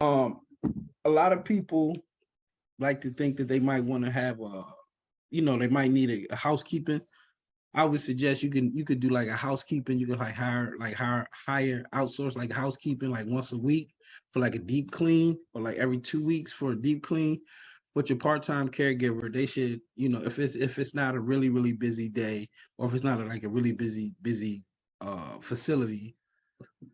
Um, a lot of people like to think that they might want to have they might need a housekeeping. I would suggest you could do like a housekeeping. You could like hire outsource like housekeeping like once a week for like a deep clean, or like every 2 weeks for a deep clean. But your part-time caregiver, they should, if it's not a really, really busy day, or if it's not like a really busy facility,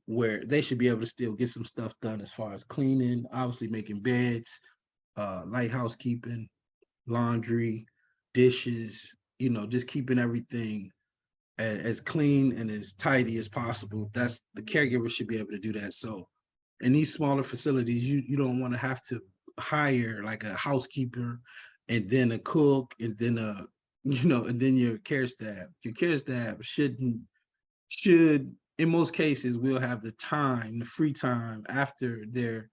where they should be able to still get some stuff done as far as cleaning, obviously making beds, light housekeeping, laundry, dishes, just keeping everything as clean and as tidy as possible. That's the caregiver should be able to do that. So in these smaller facilities, you don't want to have to hire like a housekeeper and then a cook and then and then your care staff. Your care staff should in most cases will have the time, the free time after their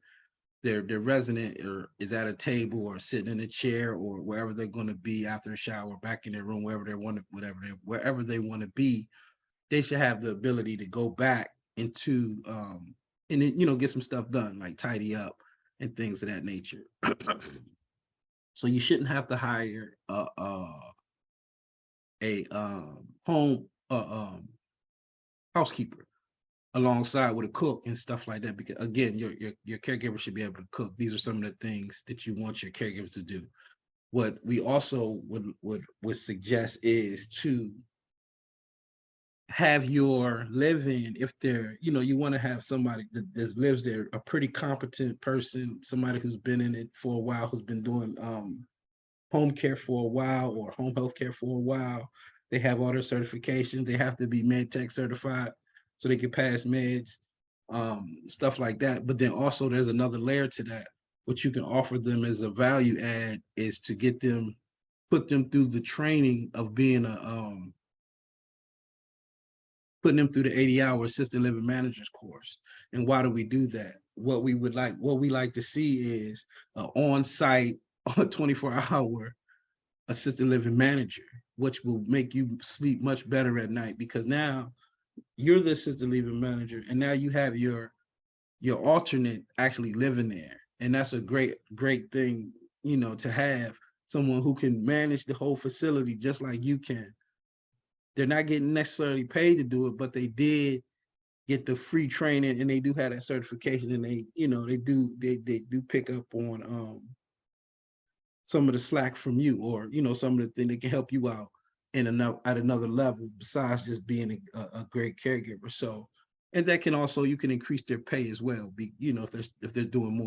resident or is at a table or sitting in a chair or wherever they're going to be after a shower, back in their room, wherever they want to, wherever they want to be. They should have the ability to go back into and then, get some stuff done, like tidy up and things of that nature. So you shouldn't have to hire a home housekeeper alongside with a cook and stuff like that, because again, your caregiver should be able to cook. These are some of the things that you want your caregivers to do. What we also would suggest is to have your live-in, if they're, you want to have somebody that lives there, a pretty competent person, somebody who's been in it for a while, who's been doing home care for a while or home health care for a while. They have all their certifications. They have to be med tech certified so they can pass meds, stuff like that. But then also there's another layer to that. What you can offer them as a value add is to put them through the training of being putting them through the 80-hour assisted living managers course. And why do we do that? What we like to see is an on-site 24-hour assisted living manager, which will make you sleep much better at night, because now you're the assisted living manager and now you have your alternate actually living there. And that's a great thing, to have someone who can manage the whole facility just like you can. They're not getting necessarily paid to do it, but they did get the free training and they do have that certification, and they do pick up on some of the slack from you, or some of the thing that can help you out at another level besides just being a great caregiver. So, and that can also, you can increase their pay as well, if they're doing more